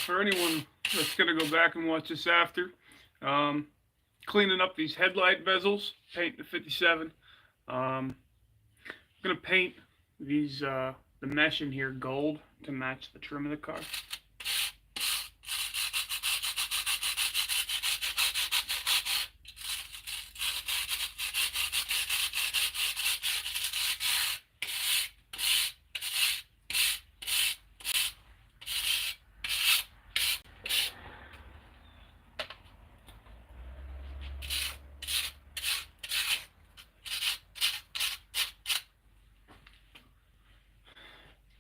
for anyone that's going to go back and watch this after. Cleaning up these headlight bezels, paint the 57. I'm going to paint these the mesh in here gold to match the trim of the car.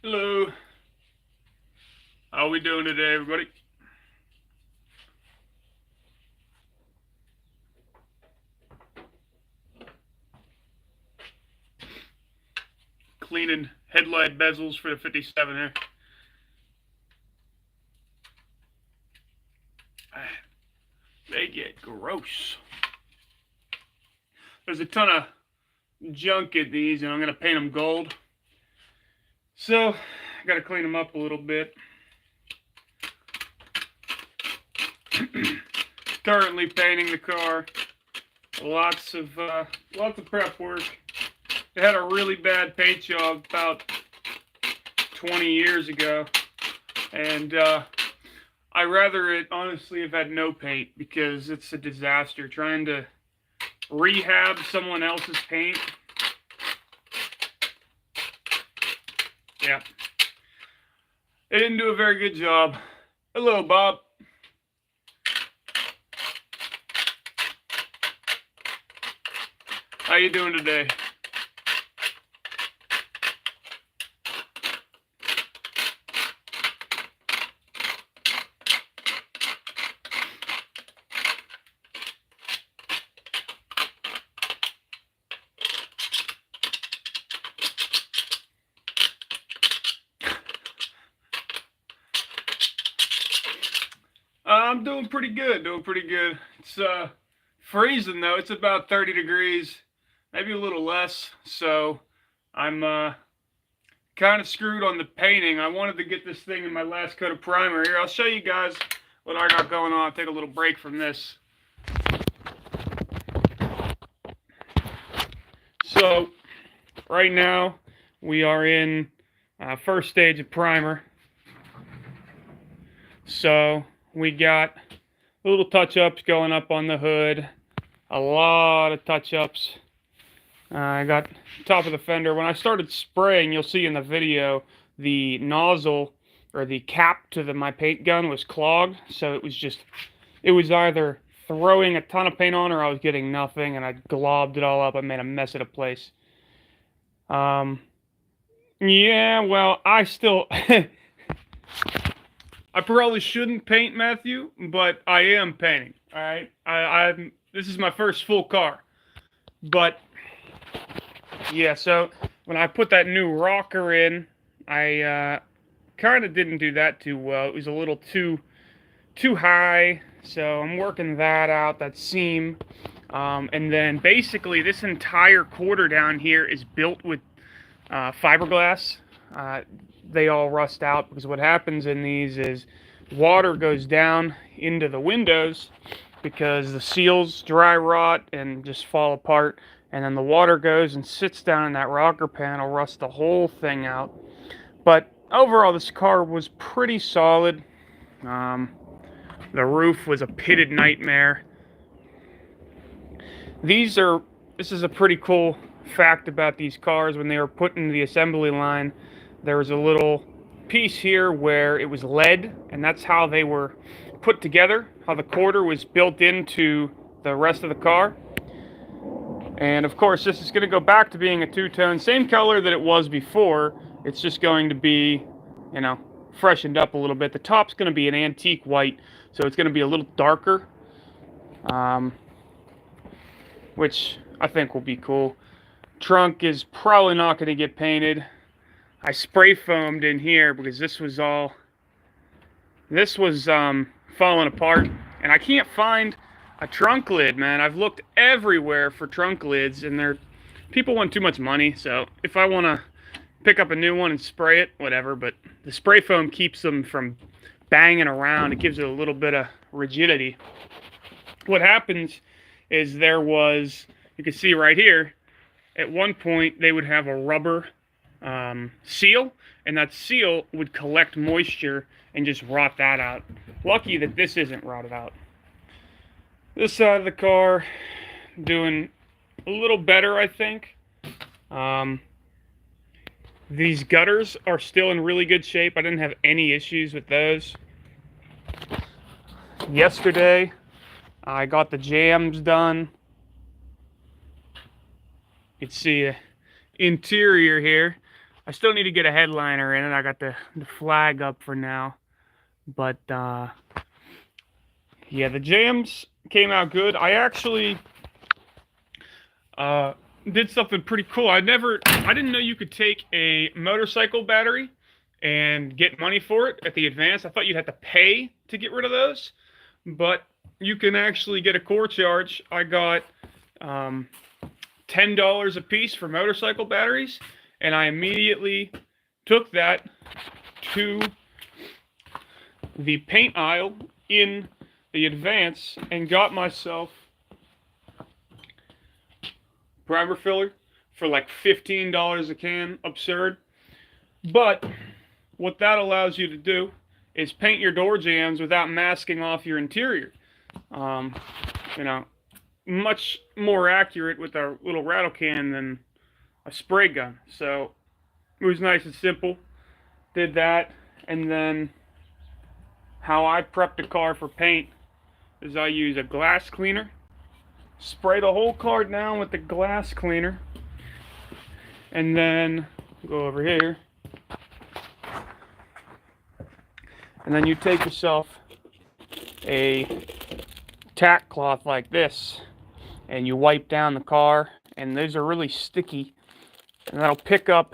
Hello. How we doing today, everybody? Cleaning headlight bezels for the 57 here. They get gross. There's a ton of junk in these, and I'm going to paint them gold. So, I got to clean them up a little bit. Currently painting the car. Lots of prep work. They had a really bad paint job about 20 years ago, and I'd rather it honestly have had no paint, because it's a disaster trying to rehab someone else's paint. Yeah. They didn't do a very good job. Hello, Bob. How you doing today? I'm doing pretty good, It's freezing though. It's about 30 degrees, maybe a little less. So I'm kind of screwed on the painting. I wanted to get this thing in my last coat of primer. Here, I'll show you guys what I got going on. I'll take a little break from this. So right now we are in first stage of primer. So we got little touch-ups going up on the hood. A lot of touch-ups. I got top of the fender. When I started spraying, you'll see in the video, the nozzle or the cap to my paint gun was clogged. So it was either throwing a ton of paint on or I was getting nothing, and I globbed it all up. I made a mess of the place. Yeah, well, I still... I probably shouldn't paint, Matthew, but I am painting. All right, this is my first full car, but yeah. So when I put that new rocker in, I kind of didn't do that too well. It was a little too high, so I'm working that out. That seam, and then basically this entire quarter down here is built with fiberglass. They all rust out because what happens in these is water goes down into the windows because the seals dry rot and just fall apart, and then the water goes and sits down in that rocker panel, rusts the whole thing out. But overall, this car was pretty solid. The roof was a pitted nightmare. This is a pretty cool fact about these cars. When they were put into the assembly line, there was a little piece here where it was lead, and that's how they were put together, how the quarter was built into the rest of the car. And of course, this is going to go back to being a two-tone, same color that it was before. It's just going to be, you know, freshened up a little bit. The top's going to be an antique white, so it's going to be a little darker, which I think will be cool. Trunk is probably not going to get painted. I spray foamed in here because this was falling apart, and I can't find a trunk lid, man. I've looked everywhere for trunk lids, and people want too much money. So if I want to pick up a new one and spray it, whatever, but the spray foam keeps them from banging around, it gives it a little bit of rigidity. What happens is you can see right here, at one point they would have a rubber seal, and that seal would collect moisture and just rot that out. Lucky that this isn't rotted out. This side of the car, doing a little better, I think. These gutters are still in really good shape. I didn't have any issues with those. Yesterday, I got the jams done. You can see the interior here. I still need to get a headliner in it. I got the flag up for now. But, yeah, the jams came out good. I actually did something pretty cool. I didn't know you could take a motorcycle battery and get money for it at the advance. I thought you'd have to pay to get rid of those. But you can actually get a core charge. I got $10 a piece for motorcycle batteries, and I immediately took that to the paint aisle in the advance and got myself primer filler for like $15 a can. Absurd. But what that allows you to do is paint your door jambs without masking off your interior. You know, much more accurate with a little rattle can than a spray gun. So it was nice and simple. Did that, and then how I prep the car for paint is I use a glass cleaner, spray the whole car down with the glass cleaner, and then go over here, and then you take yourself a tack cloth like this and you wipe down the car, and these are really sticky, and that'll pick up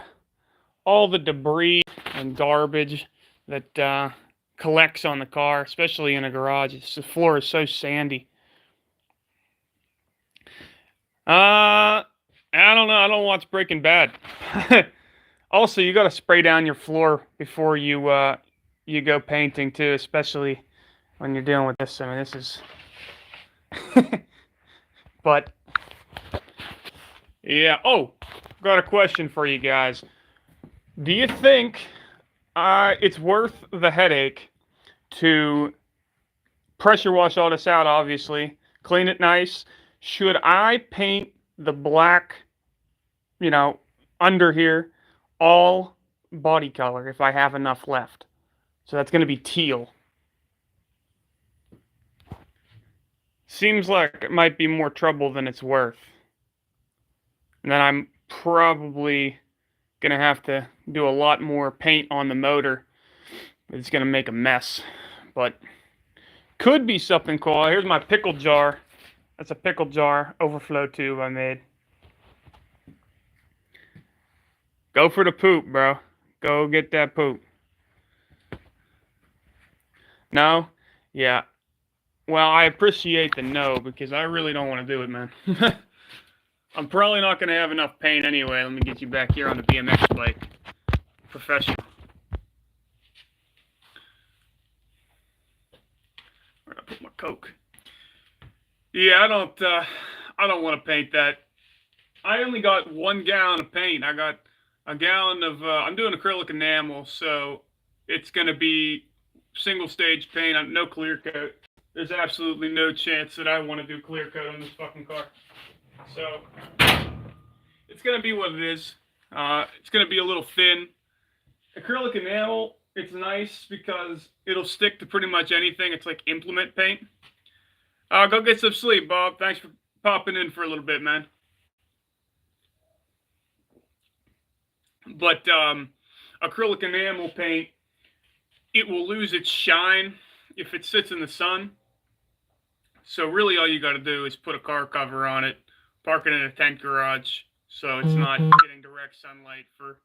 all the debris and garbage that collects on the car, especially in a garage. The floor is so sandy. I don't know. I don't watch Breaking Bad. Also, you got to spray down your floor before you go painting too, especially when you're dealing with this. I mean, this is. But yeah. Oh, got a question for you guys. Do you think it's worth the headache to pressure wash all this out? Obviously, clean it nice. Should I paint the black, under here, all body color if I have enough left? So that's going to be teal. Seems like it might be more trouble than it's worth. And then I'm probably going to have to do a lot more paint on the motor. It's going to make a mess. But could be something cool. Here's my pickle jar. That's a pickle jar overflow tube I made. Go for the poop, bro. Go get that poop. No? Yeah. Well, I appreciate the no, because I really don't want to do it, man. I'm probably not going to have enough paint anyway. Let me get you back here on the BMX bike. Professional. Where did I put my Coke? Yeah, I don't want to paint that. I only got 1 gallon of paint. I got a gallon of, I'm doing acrylic enamel, so it's going to be single stage paint, no clear coat. There's absolutely no chance that I want to do clear coat on this fucking car. So, it's going to be what it is. It's going to be a little thin. Acrylic enamel, it's nice because it'll stick to pretty much anything. It's like implement paint. Go get some sleep, Bob. Thanks for popping in for a little bit, man. But acrylic enamel paint, it will lose its shine if it sits in the sun. So really all you got to do is put a car cover on it, park it in a tent garage so it's not getting direct sunlight for,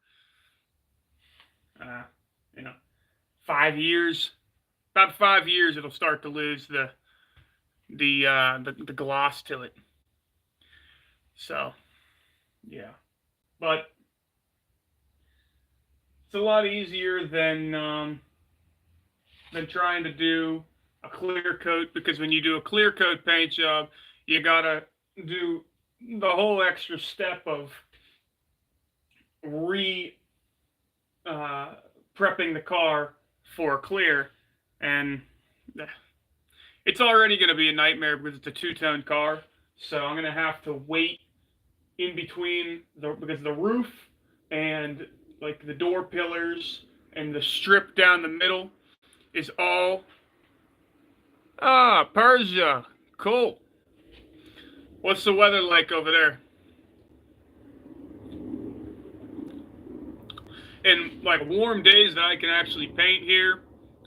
5 years. About 5 years it'll start to lose the gloss to it. So, yeah. But it's a lot easier than than trying to do a clear coat, because when you do a clear coat paint job, you gotta do the whole extra step of prepping the car for clear, and it's already going to be a nightmare because it's a two-tone car. So I'm going to have to wait in between because the roof and like the door pillars and the strip down the middle is all Persia. Cool. What's the weather like over there? And like warm days that I can actually paint here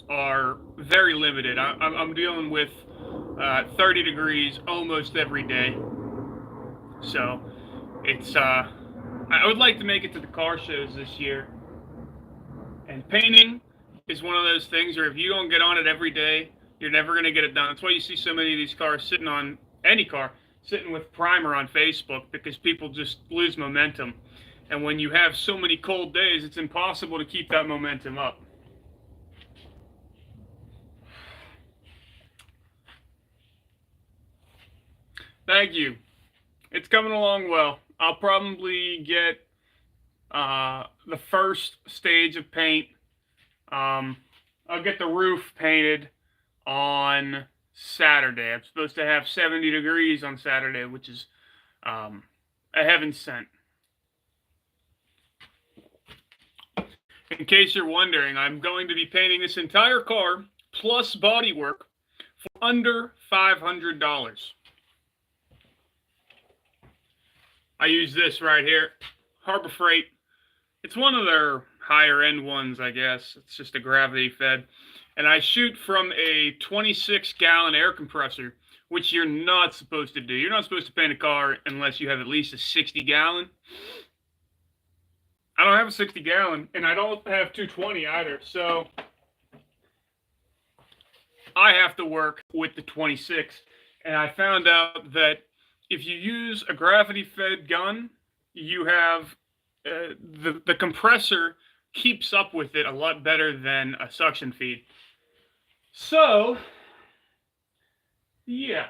are very limited. I'm dealing with 30 degrees almost every day. So it's I would like to make it to the car shows this year. And painting is one of those things where if you don't get on it every day, you're never going to get it done. That's why you see so many of these cars sitting on, any car, sitting with primer on Facebook, because people just lose momentum. And when you have so many cold days, it's impossible to keep that momentum up. Thank you. It's coming along well. I'll probably get the first stage of paint. I'll get the roof painted on Saturday. I'm supposed to have 70 degrees on Saturday, which is a heaven sent. In case you're wondering, I'm going to be painting this entire car plus bodywork for under $500. I use this right here, Harbor Freight. It's one of their higher end ones, I guess. It's just a gravity fed. And I shoot from a 26-gallon air compressor, which you're not supposed to do. You're not supposed to paint a car unless you have at least a 60-gallon. I don't have a 60-gallon, and I don't have 220 either, so I have to work with the 26. And I found out that if you use a gravity-fed gun, you have the compressor keeps up with it a lot better than a suction feed. So, yeah,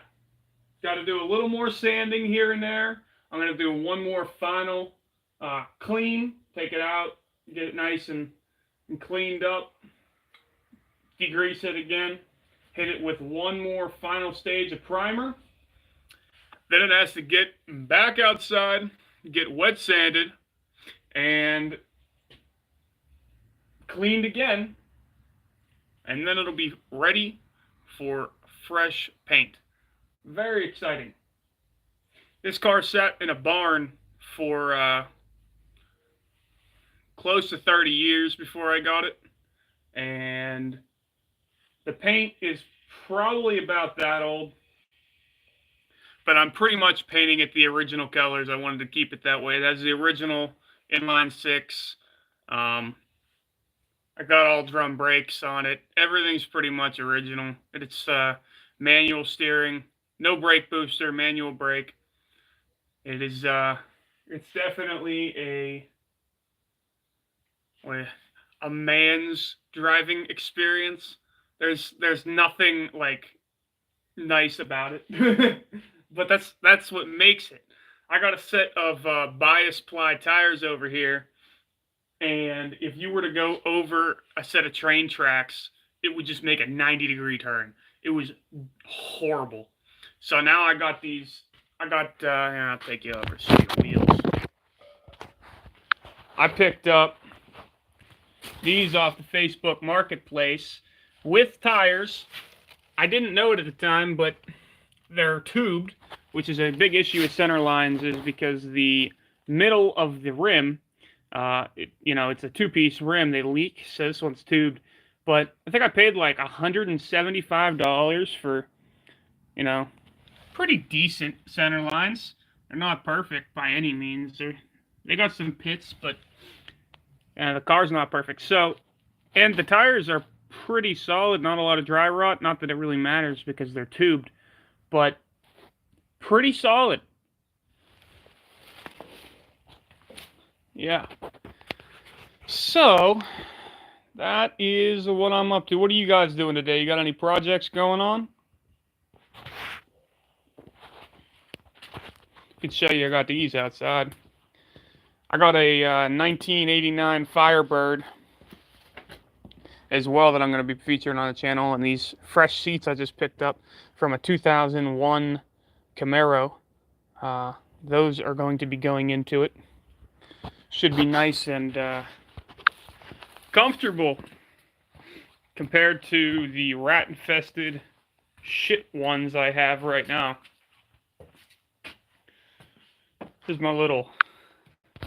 got to do a little more sanding here and there. I'm going to do one more final clean, take it out, get it nice and cleaned up, degrease it again, hit it with one more final stage of primer. Then it has to get back outside, get wet sanded, and cleaned again, and then it'll be ready for fresh paint. Very exciting. This car sat in a barn for close to 30 years before I got it, and the paint is probably about that old, but I'm pretty much painting it the original colors. I wanted to keep it that way. That's the original inline six. I got all drum brakes on it. Everything's pretty much original. It's manual steering, no brake booster, manual brake. It is it's definitely a man's driving experience. There's nothing like nice about it. But that's what makes it. I got a set of bias ply tires over here, and if you were to go over a set of train tracks, it would just make a 90-degree turn. It was horrible. So now I got these. I'll take you over, see your wheels. I picked up these off the Facebook Marketplace with tires. I didn't know it at the time, but they're tubed, which is a big issue with center lines, is because the middle of the rim, it's a two-piece rim, they leak, so this one's tubed. But I think I paid like $175 for, pretty decent center lines. They're not perfect by any means. They got some pits, but the car's not perfect. So, and the tires are pretty solid, not a lot of dry rot. Not that it really matters because they're tubed, but pretty solid. Yeah. So, that is what I'm up to. What are you guys doing today? You got any projects going on? I can show you. I got these outside. I got a 1989 Firebird as well that I'm going to be featuring on the channel, and these fresh seats I just picked up from a 2001 Camaro. Those are going to be going into it. Should be nice and comfortable compared to the rat-infested shit ones I have right now. This is my little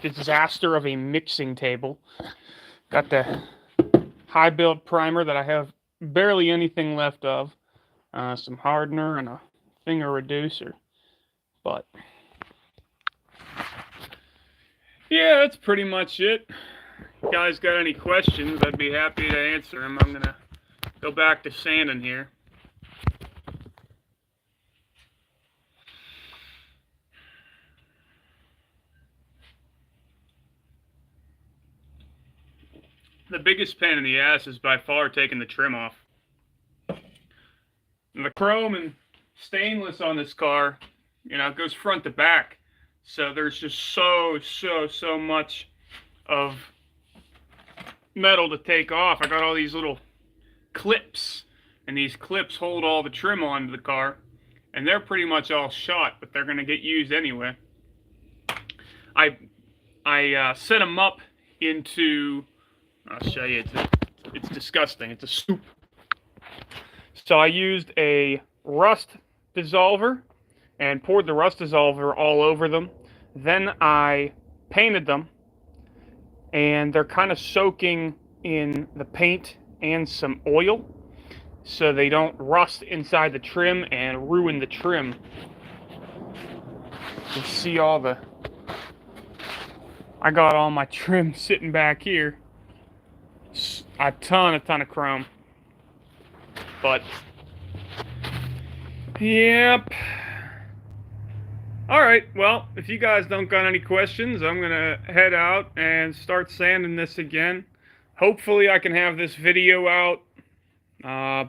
disaster of a mixing table. Got the high build primer that I have barely anything left of. Some hardener and a finger reducer. But yeah, that's pretty much it. If you guys got any questions, I'd be happy to answer them. I'm gonna go back to sanding here. The biggest pain in the ass is by far taking the trim off. The chrome and stainless on this car, you know, it goes front to back. So there's just so much of metal to take off. I got all these little clips, and these clips hold all the trim onto the car, and they're pretty much all shot, but they're going to get used anyway. I set them up into, I'll show you, it's disgusting. It's a soup. So I used a rust dissolver and poured the rust dissolver all over them. Then I painted them, and they're kind of soaking in the paint and some oil so they don't rust inside the trim and ruin the trim. You see all the, I got all my trim sitting back here. A ton of chrome. But yep. Alright, well, if you guys don't got any questions, I'm gonna head out and start sanding this again. Hopefully I can have this video out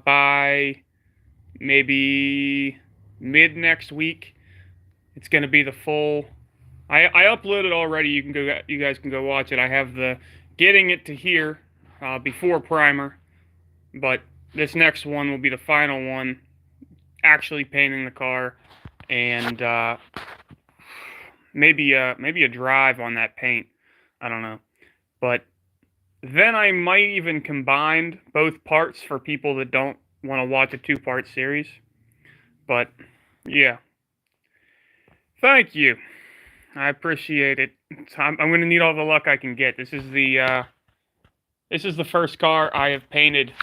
by maybe mid next week. It's gonna be the full, I uploaded already. You guys can go watch it. I have the getting it to here before primer, but this next one will be the final one, actually painting the car, and maybe a drive on that paint. I don't know. But then I might even combine both parts for people that don't want to watch a two-part series. But yeah. Thank you. I appreciate it. I'm going to need all the luck I can get. This is the first car I have painted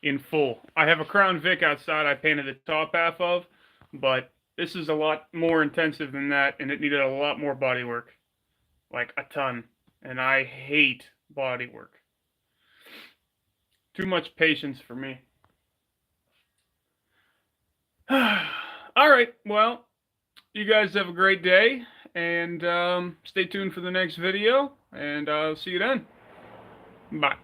in full. I have a Crown Vic outside I painted the top half of, but this is a lot more intensive than that, and it needed a lot more body work. Like a ton. And I hate body work. Too much patience for me. Alright, well, you guys have a great day, and stay tuned for the next video, and I'll see you then. Bye.